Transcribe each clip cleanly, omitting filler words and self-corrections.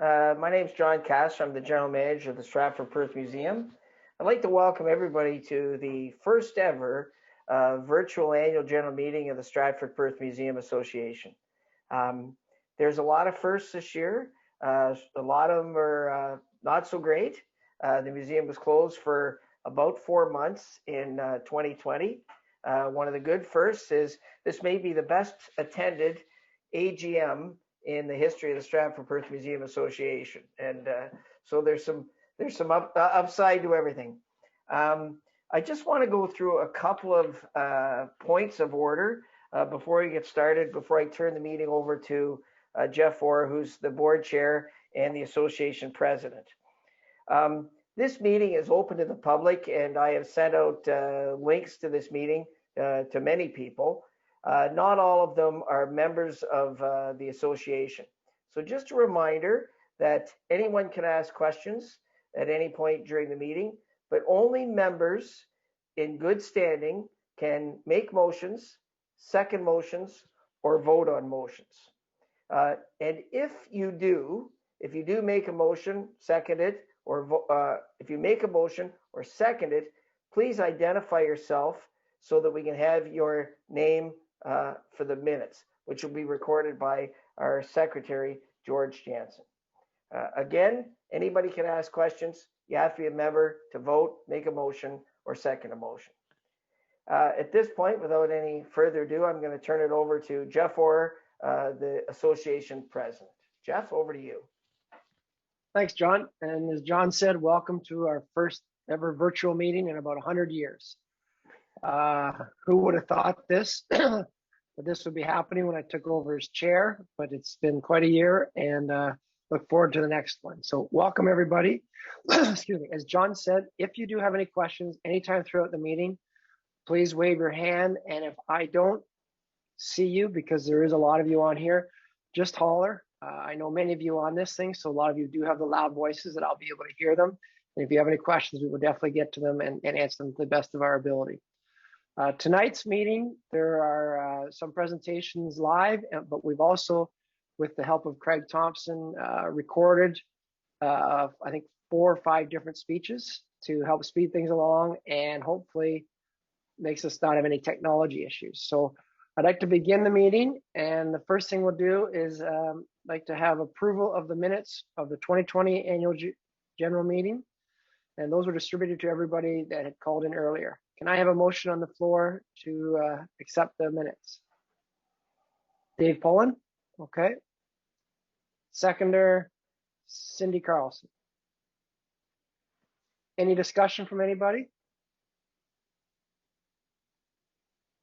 My name is John Caston. I'm the General Manager of the Stratford Perth Museum. I'd like to welcome everybody to the first ever virtual annual general meeting of the Stratford Perth Museum Association. There's a lot of firsts this year. A lot of them are not so great. The museum was closed for about 4 months in 2020. One of the good firsts is this may be the best attended AGM in the history of the Stratford Perth Museum Association, and so there's some upside to everything. I just want to go through a couple of points of order before we get started, before I turn the meeting over to Jeff Orr, who's the board chair and the association president. This meeting is open to the public, and I have sent out links to this meeting to many people. Not all of them are members of the association. So just a reminder that anyone can ask questions at any point during the meeting, but only members in good standing can make motions, second motions, or vote on motions. And if you do make a motion, second it, or if you make a motion or second it, please identify yourself so that we can have your name for the minutes, which will be recorded by our secretary, George Jansen. Again, anybody can ask questions. You have to be a member to vote, make a motion, or second a motion. At this point, without any further ado, I'm going to turn it over to Jeff Orr, the association president. Jeff, over to you. Thanks, John. And as John said, welcome to our first ever virtual meeting in about 100 years. Who would have thought this? That this would be happening when I took over as chair, but it's been quite a year, and look forward to the next one. So welcome everybody. Excuse me. As John said, if you do have any questions anytime throughout the meeting, please wave your hand. And if I don't see you, because there is a lot of you on here, just holler. I know many of you on this thing, so a lot of you do have the loud voices that I'll be able to hear them. And if you have any questions, we will definitely get to them and answer them to the best of our ability. Tonight's meeting, there are some presentations live, but we've also, with the help of Craig Thompson, recorded, I think, 4 or 5 different speeches to help speed things along and hopefully makes us not have any technology issues. So I'd like to begin the meeting, and the first thing we'll do is like to have approval of the minutes of the 2020 annual general meeting, and those were distributed to everybody that had called in earlier. Can I have a motion on the floor to accept the minutes? Dave Pullen, okay. Seconder, Cindy Carlson. Any discussion from anybody?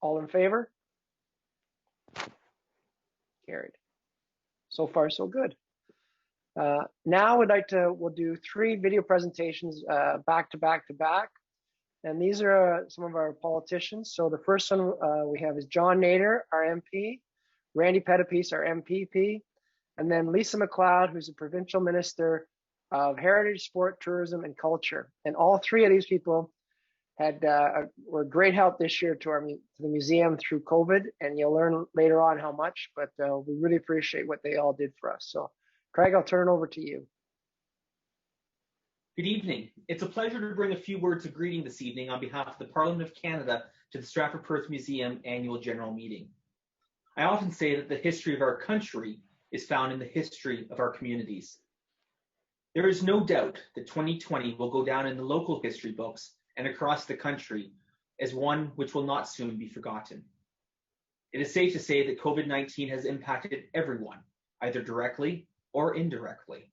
All in favor? Carried. So far, so good. Now we'll do 3 video presentations back to back to back. And these are some of our politicians. So the first one we have is John Nader, our MP, Randy Pettipies, our MPP, and then Lisa MacLeod, who's the Provincial Minister of Heritage, Sport, Tourism, and Culture. And all 3 of these people were great help this year to the museum through COVID, and you'll learn later on how much, but we really appreciate what they all did for us. So Craig, I'll turn it over to you. Good evening. It's a pleasure to bring a few words of greeting this evening on behalf of the Parliament of Canada to the Stratford Perth Museum Annual General Meeting. I often say that the history of our country is found in the history of our communities. There is no doubt that 2020 will go down in the local history books and across the country as one which will not soon be forgotten. It is safe to say that COVID-19 has impacted everyone, either directly or indirectly.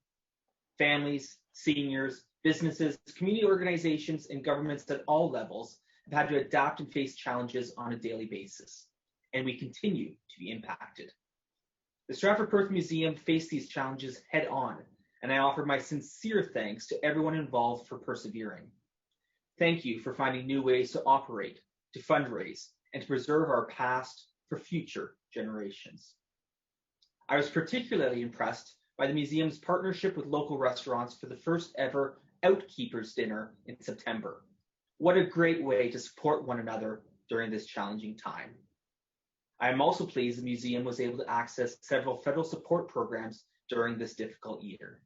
Families, seniors, businesses, community organizations, and governments at all levels have had to adapt and face challenges on a daily basis, and we continue to be impacted. The Stratford Perth Museum faced these challenges head on, and I offer my sincere thanks to everyone involved for persevering. Thank you for finding new ways to operate, to fundraise, and to preserve our past for future generations. I was particularly impressed by the museum's partnership with local restaurants for the first ever Outkeepers Dinner in September. What a great way to support one another during this challenging time. I am also pleased the museum was able to access several federal support programs during this difficult year.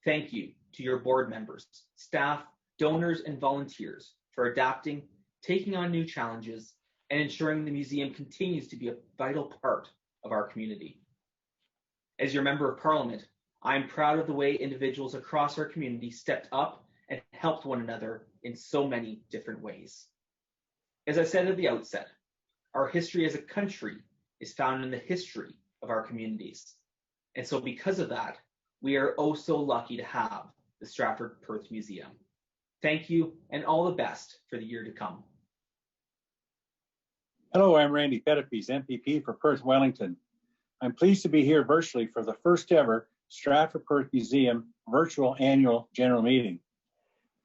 Thank you to your board members, staff, donors, and volunteers for adapting, taking on new challenges, and ensuring the museum continues to be a vital part of our community. As your Member of Parliament, I am proud of the way individuals across our community stepped up and helped one another in so many different ways. As I said at the outset, our history as a country is found in the history of our communities. And so because of that, we are oh so lucky to have the Stratford Perth Museum. Thank you and all the best for the year to come. Hello, I'm Randy Pettipies, MPP for Perth Wellington. I'm pleased to be here virtually for the first ever Stratford Perth Museum virtual annual general meeting.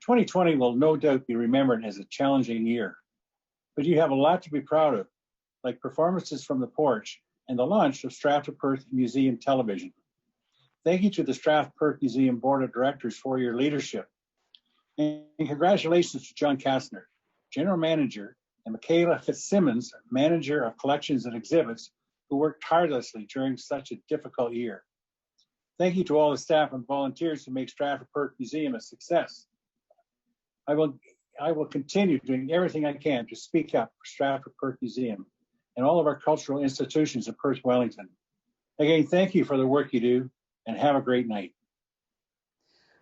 2020 will no doubt be remembered as a challenging year, but you have a lot to be proud of, like performances from the porch and the launch of Stratford Perth Museum Television. Thank you to the Stratford Perth Museum Board of Directors for your leadership. And congratulations to John Caston, General Manager, and Michaela Fitzsimmons, Manager of Collections and Exhibits, who worked tirelessly during such a difficult year. Thank you to all the staff and volunteers who make Stratford Perth Museum a success. I will continue doing everything I can to speak up for Stratford Perth Museum and all of our cultural institutions in Perth Wellington. Again, thank you for the work you do, and have a great night.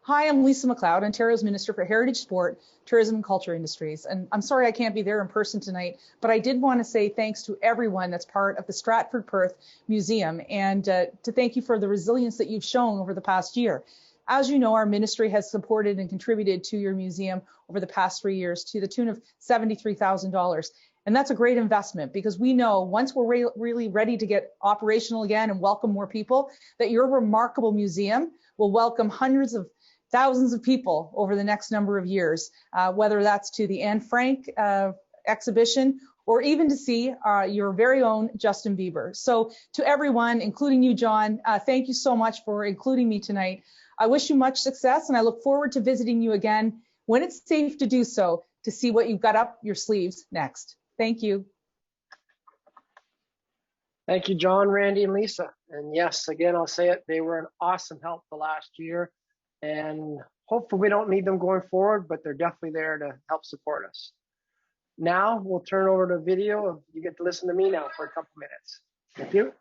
Hi, I'm Lisa McLeod, Ontario's Minister for Heritage, Sport, Tourism and Culture Industries. And I'm sorry I can't be there in person tonight, but I did want to say thanks to everyone that's part of the Stratford Perth Museum, and to thank you for the resilience that you've shown over the past year. As you know, our ministry has supported and contributed to your museum over the past 3 years to the tune of $73,000. And that's a great investment, because we know once we're really ready to get operational again and welcome more people, that your remarkable museum will welcome hundreds of thousands of people over the next number of years, whether that's to the Anne Frank exhibition or even to see your very own Justin Bieber. So to everyone, including you, John, thank you so much for including me tonight. I wish you much success, and I look forward to visiting you again when it's safe to do so, to see what you've got up your sleeves next. Thank you. Thank you, John, Randy, and Lisa. And yes, again, I'll say it, they were an awesome help the last year. And hopefully we don't need them going forward, but they're definitely there to help support us. Now we'll turn over to video. You get to listen to me now for a couple minutes. Thank you.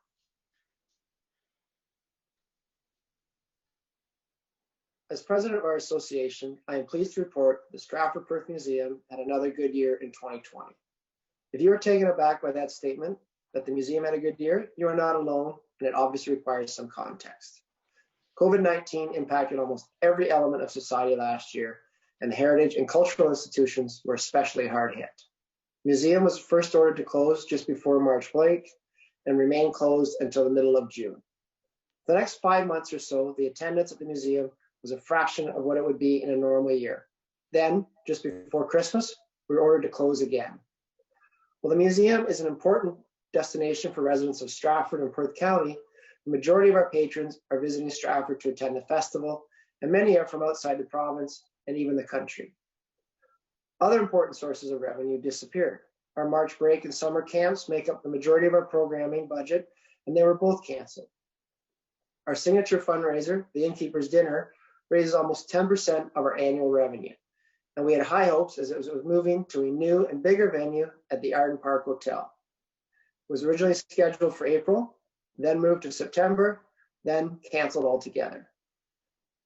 As president of our association, I am pleased to report the Stratford Perth Museum had another good year in 2020. If you are taken aback by that statement, that the museum had a good year, you are not alone, and it obviously requires some context. COVID-19 impacted almost every element of society last year, and the heritage and cultural institutions were especially hard hit. The museum was first ordered to close just before March break and remain closed until the middle of June. For the next 5 months or so, the attendance at the museum was a fraction of what it would be in a normal year. Then, just before Christmas, we were ordered to close again. While the museum is an important destination for residents of Stratford and Perth County, the majority of our patrons are visiting Stratford to attend the festival, and many are from outside the province and even the country. Other important sources of revenue disappeared. Our March break and summer camps make up the majority of our programming budget, and they were both canceled. Our signature fundraiser, the Innkeeper's Dinner, raises almost 10% of our annual revenue, and we had high hopes as it was moving to a new and bigger venue at the Arden Park Hotel. It was originally scheduled for April, then moved to September, then canceled altogether.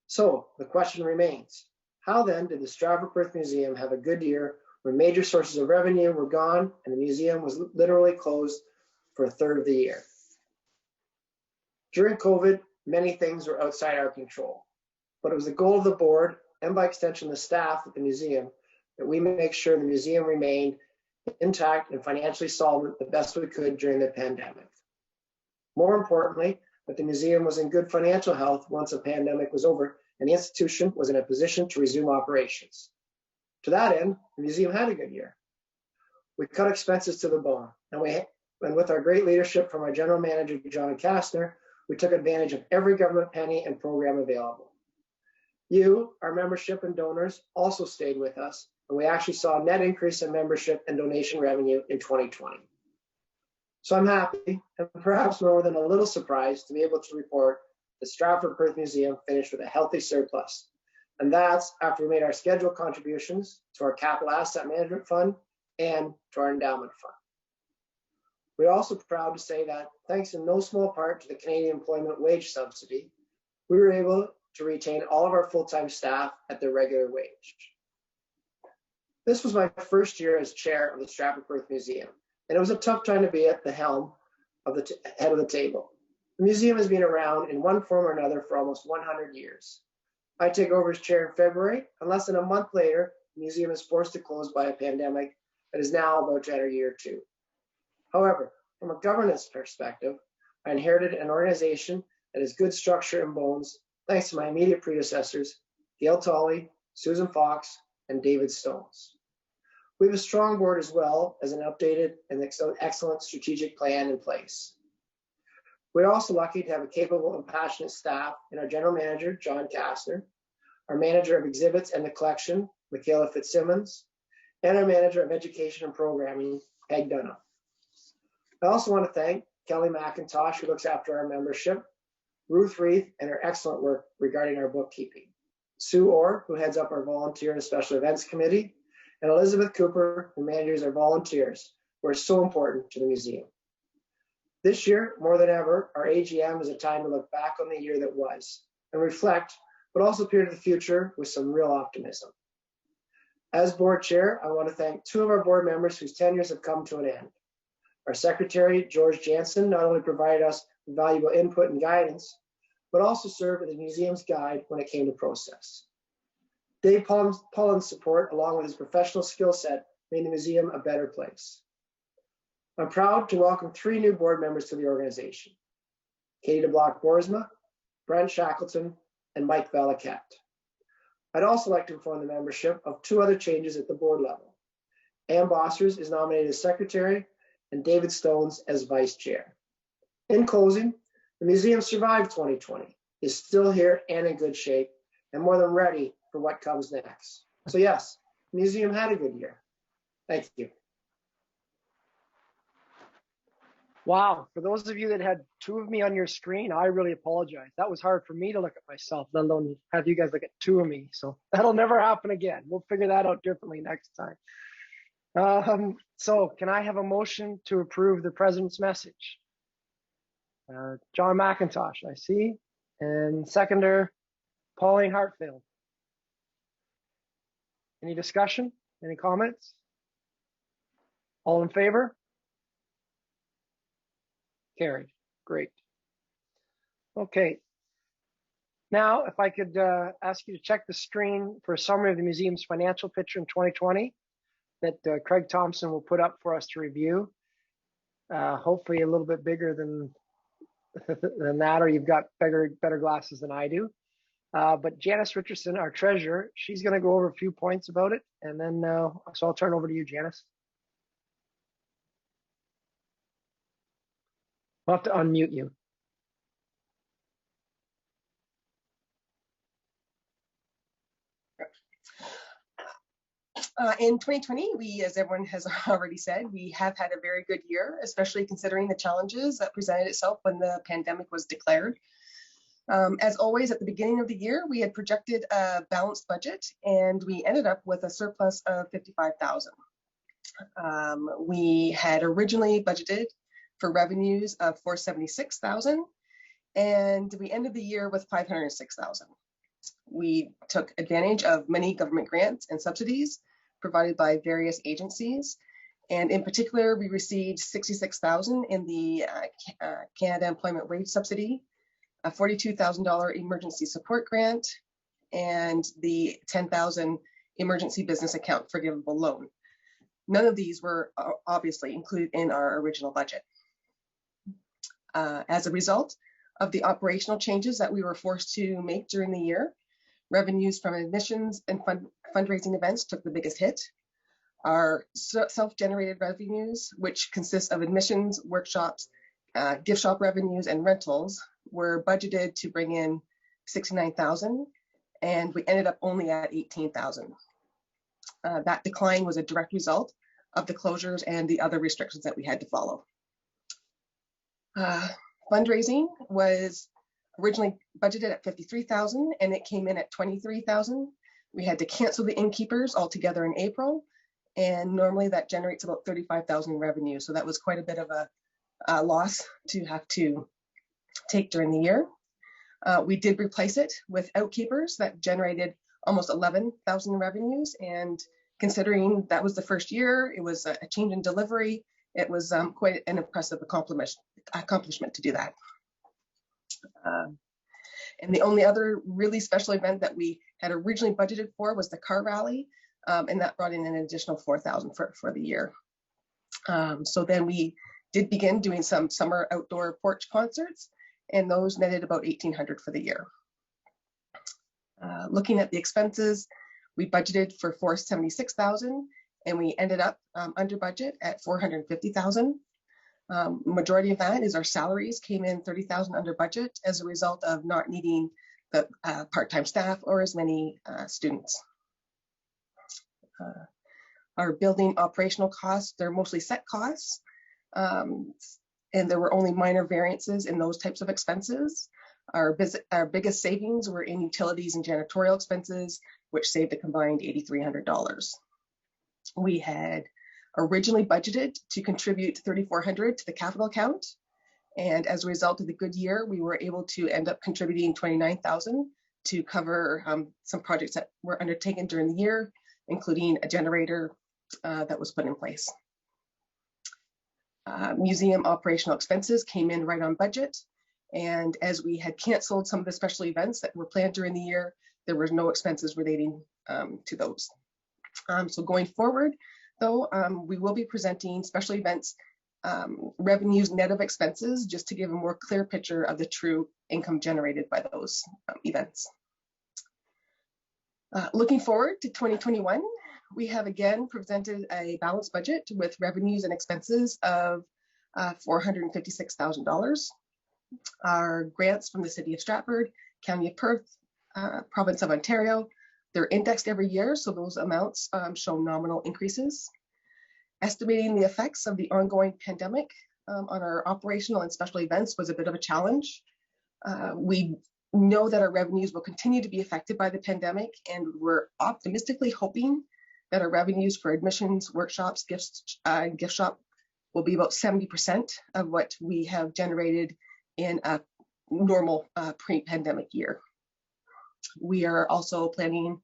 So the question remains, how then did the Stratford Perth Museum have a good year when major sources of revenue were gone and the museum was literally closed for a third of the year? During COVID, many things were outside our control, but it was the goal of the board, and by extension the staff at the museum, that we make sure the museum remained intact and financially solvent the best we could during the pandemic. More importantly, that the museum was in good financial health once the pandemic was over and the institution was in a position to resume operations. To that end, the museum had a good year. We cut expenses to the bone, and with our great leadership from our general manager, John Caston, we took advantage of every government penny and program available. You, our membership and donors, also stayed with us, and we actually saw a net increase in membership and donation revenue in 2020. So I'm happy, and perhaps more than a little surprised, to be able to report the Stratford Perth Museum finished with a healthy surplus. And that's after we made our scheduled contributions to our capital asset management fund and to our endowment fund. We're also proud to say that thanks in no small part to the Canadian Employment Wage Subsidy, we were able to retain all of our full-time staff at their regular wage. This was my first year as chair of the Stratford Perth Museum, and it was a tough time to be at the helm of the head of the table. The museum has been around in one form or another for almost 100 years. I take over as chair in February, and less than a month later, the museum is forced to close by a pandemic that is now about to enter year 2. However, from a governance perspective, I inherited an organization that has good structure and bones, thanks to my immediate predecessors, Gail Tolley, Susan Fox, and David Stones. We have a strong board as well as an updated and excellent strategic plan in place. We're also lucky to have a capable and passionate staff in our general manager, John Caston, our manager of exhibits and the collection, Michaela Fitzsimmons, and our manager of education and programming, Peg Dunham. I also want to thank Kelly McIntosh, who looks after our membership, Ruth Reith, and her excellent work regarding our bookkeeping, Sue Orr, who heads up our volunteer and special events committee, and Elizabeth Cooper, who manages our volunteers, who are so important to the museum. This year, more than ever, our AGM is a time to look back on the year that was and reflect, but also peer to the future with some real optimism. As board chair, I want to thank 2 of our board members whose tenures have come to an end. Our secretary, George Jansen, not only provided us with valuable input and guidance, but also served as the museum's guide when it came to process. Dave Pollin's support, along with his professional skill set, made the museum a better place. I'm proud to welcome 3 new board members to the organization: Katie DeBlock-Boersma, Brent Shackleton, and Mike Valaket. I'd also like to inform the membership of 2 other changes at the board level. Ann Bossers is nominated as secretary and David Stones as vice chair. In closing, the museum survived 2020, is still here and in good shape, and more than ready for what comes next. So yes, the museum had a good year. Thank you. Wow, for those of you that had 2 of me on your screen, I really apologize. That was hard for me to look at myself, let alone have you guys look at 2 of me. So that'll never happen again. We'll figure that out differently next time. So can I have a motion to approve the president's message? John McIntosh, I see, and seconder, Pauline Hartfield. Any discussion? Any comments? All in favor? Carried. Great. Okay. Now, if I could ask you to check the screen for a summary of the museum's financial picture in 2020 that Craig Thompson will put up for us to review. Hopefully a little bit bigger than that, or you've got better glasses than I do. But Janice Richardson, our treasurer, she's going to go over a few points about it, and then so I'll turn over to you, Janice. I'll have to unmute you. In 2020, we, as everyone has already said, we have had a very good year, especially considering the challenges that presented itself when the pandemic was declared. As always, at the beginning of the year, we had projected a balanced budget, and we ended up with a surplus of $55,000. We had originally budgeted for revenues of $476,000, and we ended the year with $506,000. We took advantage of many government grants and subsidies provided by various agencies, and in particular, we received $66,000 in the Canada Employment Wage Subsidy, a $42,000 emergency support grant, and the $10,000 emergency business account forgivable loan. None of these were obviously included in our original budget. As a result of the operational changes that we were forced to make during the year, revenues from admissions and fundraising events took the biggest hit. Our self-generated revenues, which consist of admissions, workshops, gift shop revenues, and rentals, were budgeted to bring in $69,000, and we ended up only at $18,000. That decline was a direct result of the closures and the other restrictions that we had to follow. Fundraising was originally budgeted at 53,000 and it came in at 23,000. We had to cancel the innkeepers altogether in April, and normally that generates about 35,000 revenue. So that was quite a bit of a loss to have to take during the year. We did replace it with outkeepers that generated almost 11,000 revenues, and considering that was the first year, it was a change in delivery. It was quite an impressive accomplishment to do that. And the only other really special event that we had originally budgeted for was the car rally, and that brought in an additional 4,000 for the year. So then we did begin doing some summer outdoor porch concerts, and those netted about 1,800 for the year. Looking at the expenses, we budgeted for 476,000, and we ended up under budget at 450,000. Majority of that is our salaries came in 30,000 under budget as a result of not needing the part-time staff or as many students. Our building operational costs, they're mostly set costs, and there were only minor variances in those types of expenses. Our biggest savings were in utilities and janitorial expenses, which saved a combined $8,300. We had originally budgeted to contribute 3,400 to the capital account, and as a result of the good year, we were able to end up contributing 29,000 to cover some projects that were undertaken during the year, including a generator that was put in place. Museum operational expenses came in right on budget, and as we had canceled some of the special events that were planned during the year, there were no expenses relating to those. So going forward, though, we will be presenting special events revenues net of expenses, just to give a more clear picture of the true income generated by those events. Looking forward to 2021, we have again presented a balanced budget with revenues and expenses of $456,000. Our grants from the City of Stratford, County of Perth, Province of Ontario, they're indexed every year, so those amounts show nominal increases. Estimating the effects of the ongoing pandemic on our operational and special events was a bit of a challenge. We know that our revenues will continue to be affected by the pandemic, and we're optimistically hoping that our revenues for admissions, workshops, gift shop will be about 70% of what we have generated in a normal pre-pandemic year. We are also planning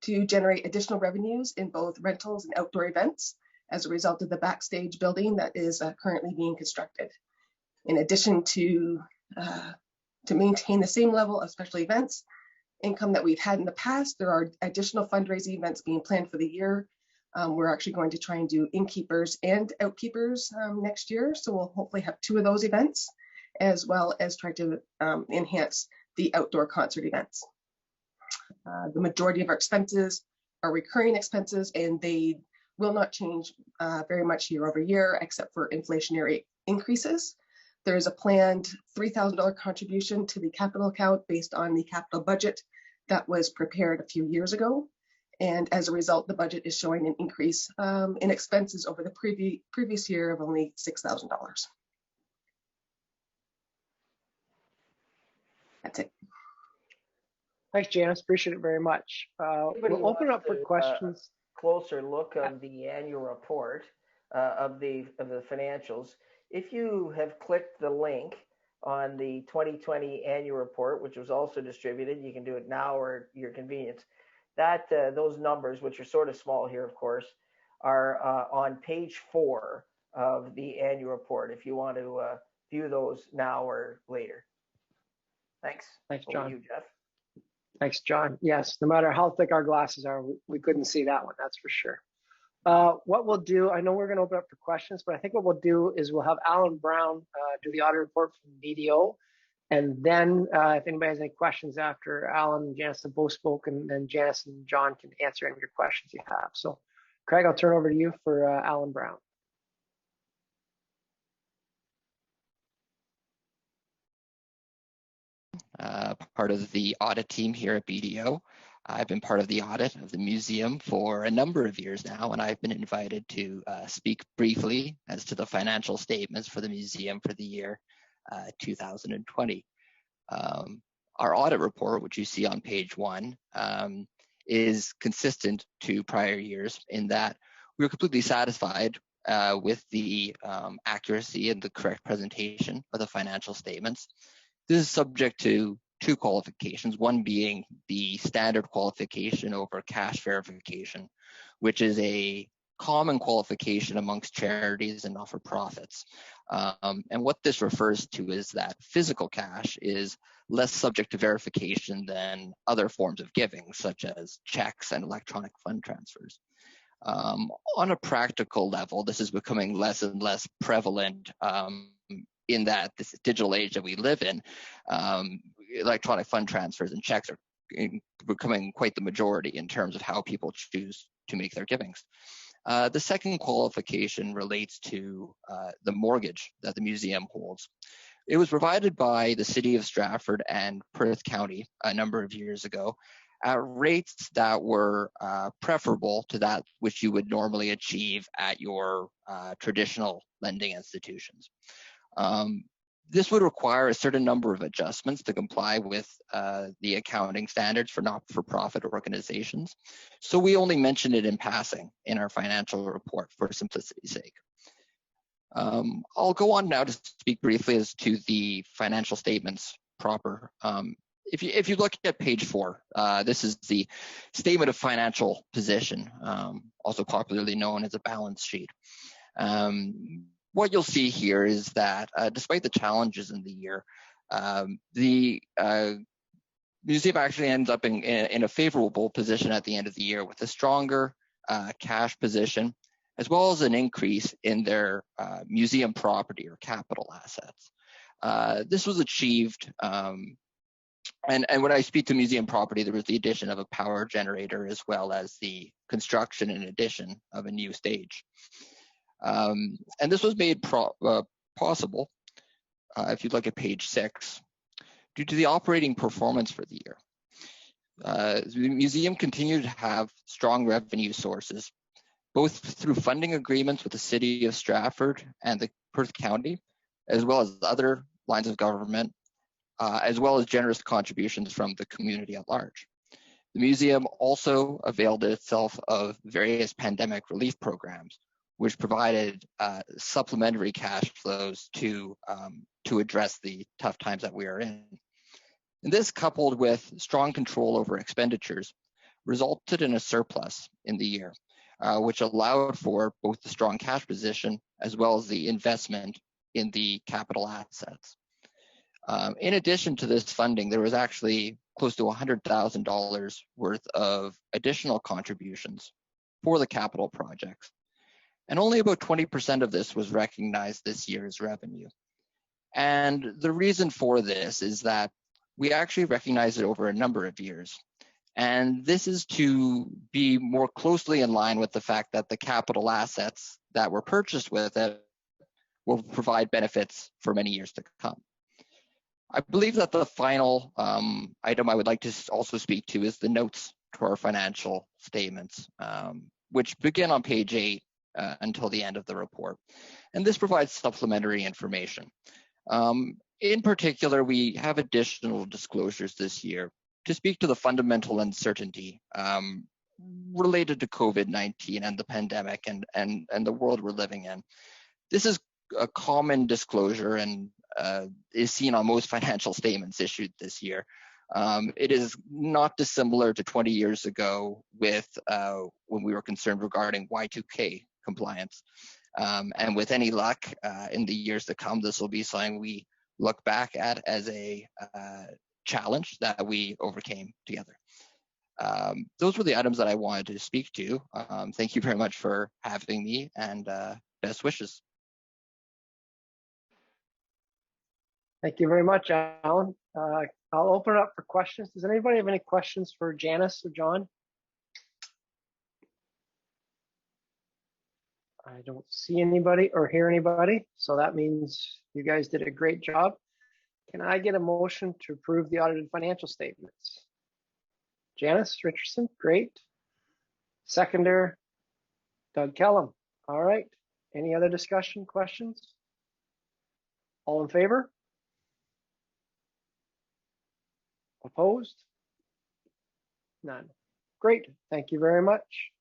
to generate additional revenues in both rentals and outdoor events as a result of the backstage building that is currently being constructed. In addition to maintain the same level of special events income that we've had in the past, there are additional fundraising events being planned for the year. We're actually going to try and do innkeepers and outkeepers next year, so we'll hopefully have 2 of those events, as well as try to enhance the outdoor concert events. The majority of our expenses are recurring expenses, and they will not change very much year over year, except for inflationary increases. There is a planned $3,000 contribution to the capital account based on the capital budget that was prepared a few years ago. And as a result, the budget is showing an increase in expenses over the previous year of only $6,000. That's it. Thanks, Janice. Appreciate it very much. We'll open up for questions. Closer look of the annual report of the financials. If you have clicked the link on the 2020 annual report, which was also distributed, you can do it now or your convenience. That those numbers, which are sort of small here, of course, are on page 4 of the annual report. If you want to view those now or later. Thanks. Thanks, Over John. to you, Jeff. Thanks, John. Yes, no matter how thick our glasses are, we couldn't see that one, that's for sure. What we'll do, I know we're going to open up for questions, but I think what we'll do is we'll have Alan Brown do the audit report from BDO. And then if anybody has any questions after Alan and Janice have both spoken, then Janice and John can answer any of your questions you have. So Craig, I'll turn over to you for Alan Brown. Part of the audit team here at BDO. I've been part of the audit of the museum for a number of years now, and I've been invited to speak briefly as to the financial statements for the museum for the year 2020. Our audit report, which you see on page 1, is consistent to prior years in that we were completely satisfied with the accuracy and the correct presentation of the financial statements. This is subject to 2 qualifications, one being the standard qualification over cash verification, which is a common qualification amongst charities and not-for-profits. And what this refers to is that physical cash is less subject to verification than other forms of giving, such as checks and electronic fund transfers. On a practical level, this is becoming less and less prevalent in that this digital age that we live in. Electronic fund transfers and checks are becoming quite the majority in terms of how people choose to make their givings. The second qualification relates to the mortgage that the museum holds. It was provided by the City of Stratford and Perth County a number of years ago at rates that were preferable to that which you would normally achieve at your traditional lending institutions. This would require a certain number of adjustments to comply with the accounting standards for not-for-profit organizations. So we only mention it in passing in our financial report for simplicity's sake. I'll go on now to speak briefly as to the financial statements proper. If you look at page 4, this is the statement of financial position, also popularly known as a balance sheet. What you'll see here is that despite the challenges in the year, the museum actually ends up in a favorable position at the end of the year with a stronger cash position, as well as an increase in their museum property or capital assets. This was achieved, and when I speak to museum property, there was the addition of a power generator as well as the construction and addition of a new stage. And this was made possible, if you look at page 6, due to the operating performance for the year. The museum continued to have strong revenue sources, both through funding agreements with the City of Stratford and the Perth County, as well as other lines of government, as well as generous contributions from the community at large. The museum also availed itself of various pandemic relief programs, which provided supplementary cash flows to address the tough times that we are in. And this, coupled with strong control over expenditures, resulted in a surplus in the year, which allowed for both the strong cash position as well as the investment in the capital assets. In addition to this funding, there was actually close to $100,000 worth of additional contributions for the capital projects. And only about 20% of this was recognized this year as revenue. And the reason for this is that we actually recognize it over a number of years. And this is to be more closely in line with the fact that the capital assets that were purchased with it will provide benefits for many years to come. I believe that the final item I would like to also speak to is the notes to our financial statements, which begin on page 8 until the end of the report. And this provides supplementary information. In particular, we have additional disclosures this year to speak to the fundamental uncertainty related to COVID-19 and the pandemic and the world we're living in. This is a common disclosure and is seen on most financial statements issued this year. It is not dissimilar to 20 years ago with when we were concerned regarding Y2K compliance. And with any luck, in the years to come, this will be something we look back at as a challenge that we overcame together. Those were the items that I wanted to speak to. Thank you very much for having me, and best wishes. Thank you very much, Alan. I'll open it up for questions. Does anybody have any questions for Janice or John? I don't see anybody or hear anybody, so that means you guys did a great job. Can I get a motion to approve the audited financial statements? Janice Richardson, great. Seconder, Doug Kellum. All right. Any other discussion, questions? All in favor? Opposed? None. Great, thank you very much.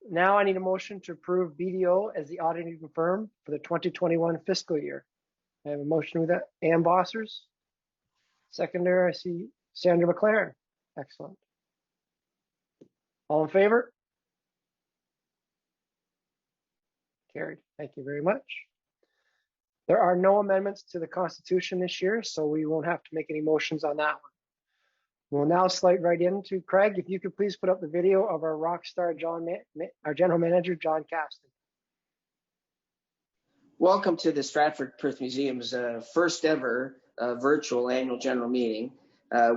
Now I need a motion to approve BDO as the auditing firm for the 2021 fiscal year. I have a motion with that. Ann Bossers. Seconder, I see Sandra McLaren. Excellent. All in favor? Carried. Thank you very much. There are no amendments to the Constitution this year, so we won't have to make any motions on that one. We'll now slide right into Craig. If you could please put up the video of our rock star, our general manager, John Caston. Welcome to the Stratford Perth Museum's first ever virtual annual general meeting.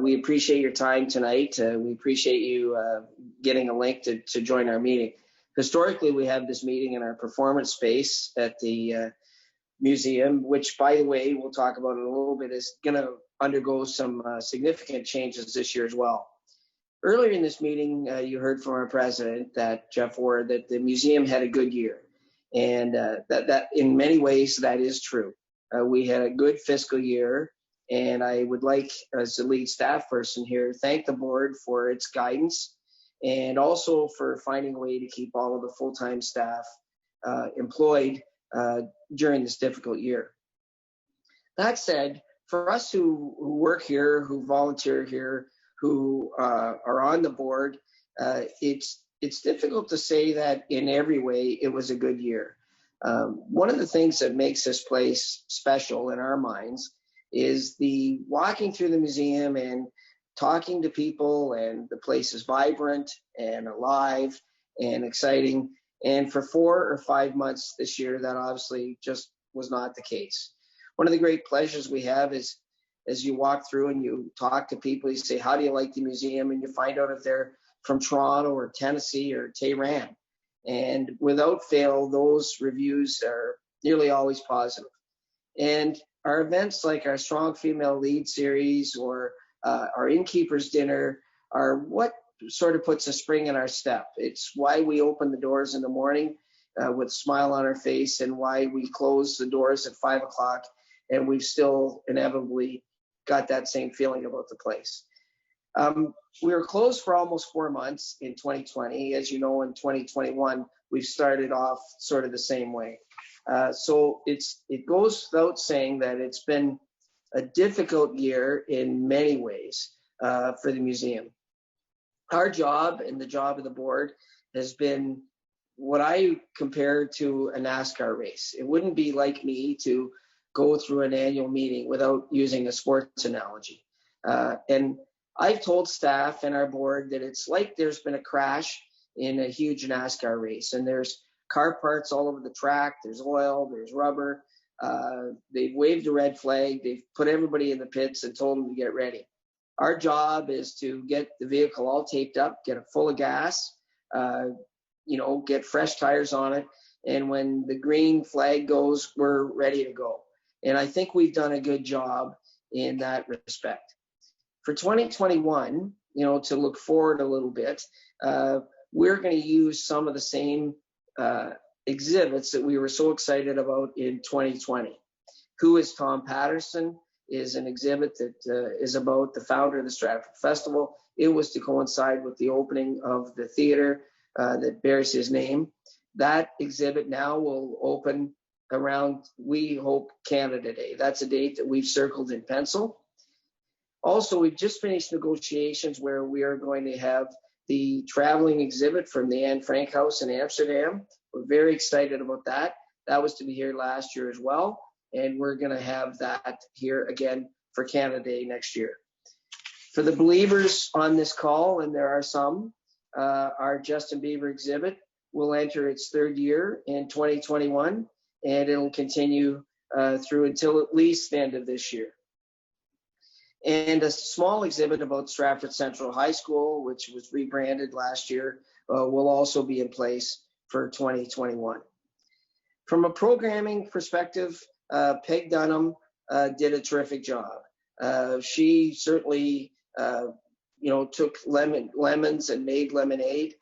We appreciate your time tonight. We appreciate you getting a link to join our meeting. Historically, we have this meeting in our performance space at the museum, which, by the way, we'll talk about in a little bit, is going to undergo some significant changes this year as well. Earlier in this meeting, you heard from our president, Jeff Ward, that the museum had a good year. And that in many ways, that is true. We had a good fiscal year. And I would like, as the lead staff person here, thank the board for its guidance and also for finding a way to keep all of the full-time staff employed during this difficult year. That said, for us who work here, who volunteer here, who are on the board, it's difficult to say that in every way it was a good year. One of the things that makes this place special in our minds is the walking through the museum and talking to people, and the place is vibrant and alive and exciting. And for 4 or 5 months this year, that obviously just was not the case. One of the great pleasures we have is as you walk through and you talk to people, you say, how do you like the museum? And you find out if they're from Toronto or Tennessee or Tehran. And without fail, those reviews are nearly always positive. And our events like our Strong Female Lead series or our Innkeeper's Dinner are what sort of puts a spring in our step. It's why we open the doors in the morning with a smile on our face, and why we close the doors at 5 o'clock, and we've still inevitably got that same feeling about the place. We were closed for almost 4 months in 2020. As you know, in 2021, we've started off sort of the same way. So it goes without saying that it's been a difficult year in many ways for the museum. Our job and the job of the board has been what I compare to a NASCAR race. It wouldn't be like me to go through an annual meeting without using a sports analogy. And I've told staff and our board that it's like there's been a crash in a huge NASCAR race, and there's car parts all over the track, there's oil, there's rubber. They've waved a red flag, they've put everybody in the pits and told them to get ready. Our job is to get the vehicle all taped up, get it full of gas, get fresh tires on it, and when the green flag goes, we're ready to go. And I think we've done a good job in that respect. For 2021, to look forward a little bit, we're going to use some of the same exhibits that we were so excited about in 2020. Who is Tom Patterson is an exhibit that is about the founder of the Stratford Festival. It was to coincide with the opening of the theater that bears his name. That exhibit now will open around, we hope, Canada Day. That's a date that we've circled in pencil. Also, we've just finished negotiations where we are going to have the traveling exhibit from the Anne Frank House in Amsterdam. We're very excited about that. That was to be here last year as well, and we're going to have that here again for Canada Day next year. For the believers on this call, and there are some, our Justin Bieber exhibit will enter its third year in 2021, and it'll continue through until at least the end of this year. And a small exhibit about Stratford Central High School, which was rebranded last year, will also be in place for 2021. From a programming perspective, Peg Dunham did a terrific job. She certainly, took lemons and made lemonade.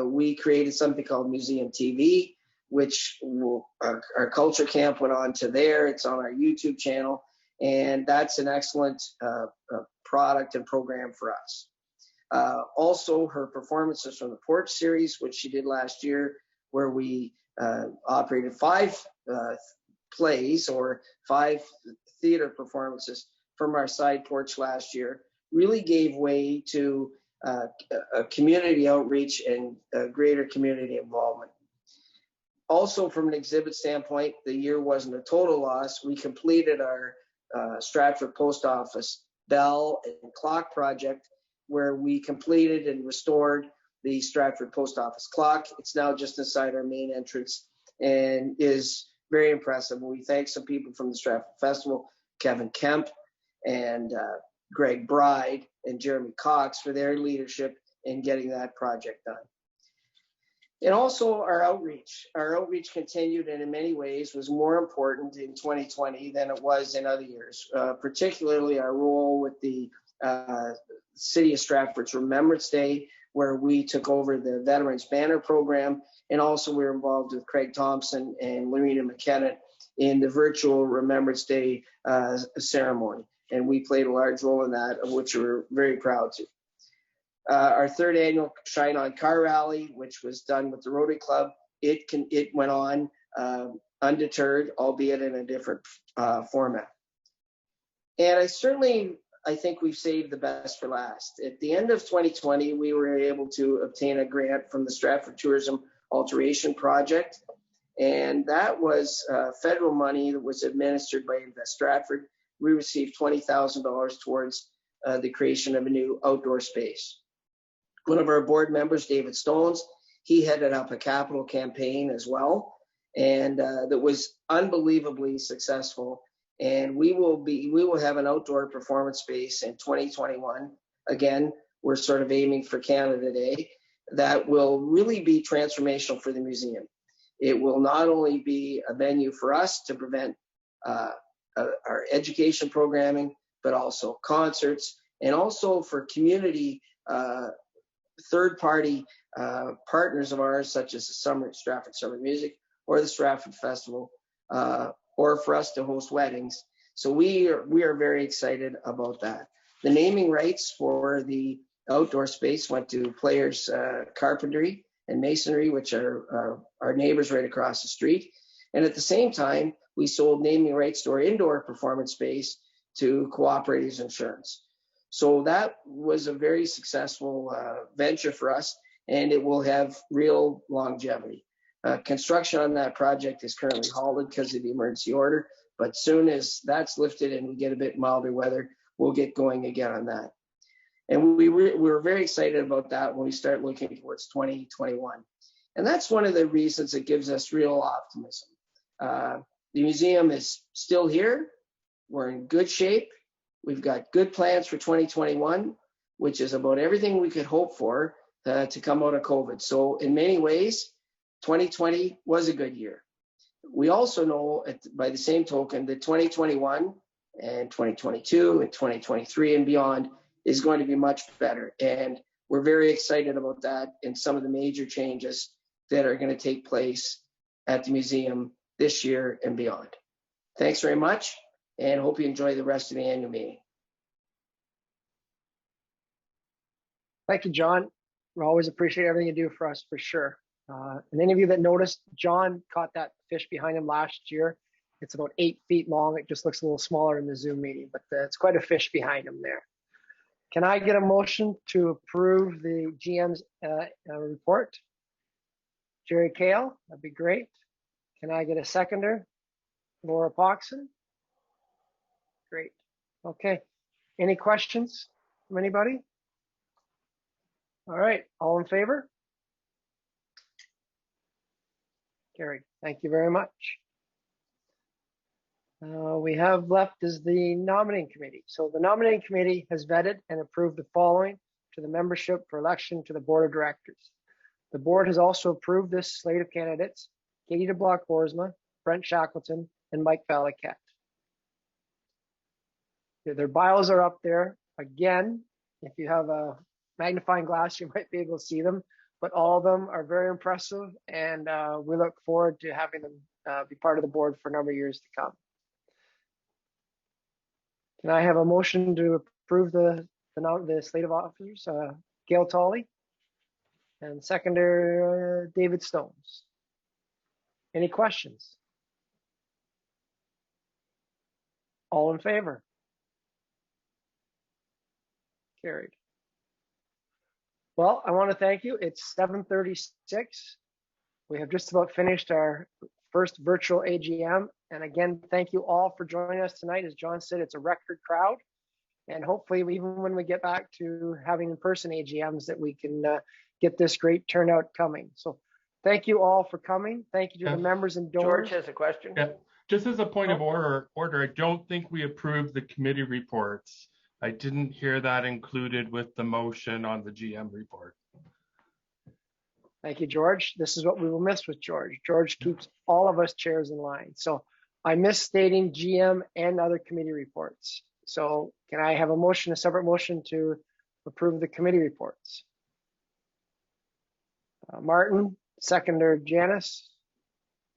We created something called Museum TV, which our culture camp went on to there. It's on our YouTube channel. And that's an excellent product and program for us. Also, her performances from the Porch series, which she did last year, where we operated 5 plays or 5 theater performances from our side porch last year, really gave way to a community outreach and greater community involvement. Also, from an exhibit standpoint, the year wasn't a total loss. We completed our Stratford Post Office bell and clock project, where we completed and restored the Stratford Post Office clock. It's now just inside our main entrance and is very impressive. We thank some people from the Stratford Festival, Kevin Kemp and Greg Bride and Jeremy Cox, for their leadership in getting that project done. And also our outreach. Our outreach continued, and in many ways was more important in 2020 than it was in other years, particularly our role with the City of Stratford's Remembrance Day, where we took over the Veterans Banner program, and also we were involved with Craig Thompson and Lorena McKenna in the virtual Remembrance Day ceremony. And we played a large role in that, of which we're very proud to. Our 3rd annual Shine On Car Rally, which was done with the Rotary Club, it went on undeterred, albeit in a different format. And I think we've saved the best for last. At the end of 2020, we were able to obtain a grant from the Stratford Tourism Alteration Project, and that was federal money that was administered by Invest Stratford. We received $20,000 towards the creation of a new outdoor space. One of our board members, David Stones, he headed up a capital campaign as well, and that was unbelievably successful. And we will have an outdoor performance space in 2021. Again, we're sort of aiming for Canada Day. That will really be transformational for the museum. It will not only be a venue for us to prevent our education programming, but also concerts, and also for community third-party partners of ours, such as the Stratford Summer Music or the Stratford Festival, or for us to host weddings. So we are very excited about that. The naming rights for the outdoor space went to Players Carpentry and Masonry, which are our neighbors right across the street. And at the same time, we sold naming rights to our indoor performance space to Cooperatives Insurance. So that was a very successful venture for us, and it will have real longevity. Construction on that project is currently halted because of the emergency order, but soon as that's lifted and we get a bit milder weather, we'll get going again on that. And we were very excited about that when we start looking towards 2021. And that's one of the reasons that gives us real optimism. The museum is still here. We're in good shape. We've got good plans for 2021, which is about everything we could hope for to come out of COVID. So in many ways, 2020 was a good year. We also know, by the same token, that 2021 and 2022 and 2023 and beyond is going to be much better. And we're very excited about that and some of the major changes that are going to take place at the museum this year and beyond. Thanks very much, and hope you enjoy the rest of the annual meeting. Thank you, John. We always appreciate everything you do for us, for sure. And any of you that noticed, John caught that fish behind him last year. It's about 8 feet long. It just looks a little smaller in the Zoom meeting, but it's quite a fish behind him there. Can I get a motion to approve the GM's report? Jerry Kale, that'd be great. Can I get a seconder? Laura Poxon? Great. Okay. Any questions from anybody? All right. All in favor? Carried. Thank you very much. We have left is the nominating committee. So the nominating committee has vetted and approved the following to the membership for election to the board of directors. The board has also approved this slate of candidates: Katie DeBlock-Boersma, Brent Shackleton, and Mike Valaket. Their bios are up there. Again, if you have a magnifying glass, you might be able to see them, but all of them are very impressive, and we look forward to having them be part of the board for a number of years to come. Can I have a motion to approve the slate of officers, Gail Tolley, and seconder David Stones. Any questions? All in favor? Carried. Well, I want to thank you. It's 7:36. We have just about finished our first virtual AGM. And again, thank you all for joining us tonight. As John said, it's a record crowd. And hopefully, even when we get back to having in-person AGMs, that we can get this great turnout coming. So thank you all for coming. Thank you to the members and donors. George has a question. Yeah. Just as a point of order, I don't think we approved the committee reports. I didn't hear that included with the motion on the GM report. Thank you, George. This is what we will miss with George. George keeps all of us chairs in line. So I missed stating GM and other committee reports. So can I have a separate motion to approve the committee reports? Martin, seconder Janice.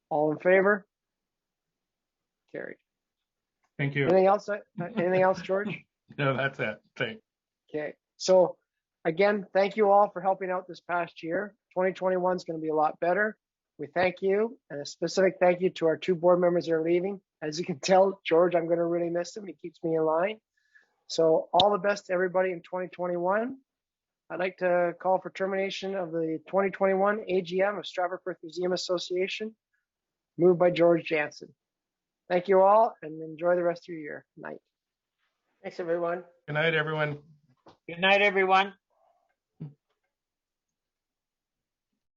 All in favor? Carried. Thank you. Anything else? Anything else, George? No, that's it. Thanks. Okay. So again, thank you all for helping out this past year. 2021 is going to be a lot better. We thank you, and a specific thank you to our 2 board members that are leaving. As you can tell, George, I'm going to really miss him. He keeps me in line. So all the best to everybody in 2021. I'd like to call for termination of the 2021 AGM of Stratford Perth Museum Association, moved by George Jansen. Thank you all, and enjoy the rest of your year. Night. Thanks, everyone. Good night, everyone. Good night, everyone.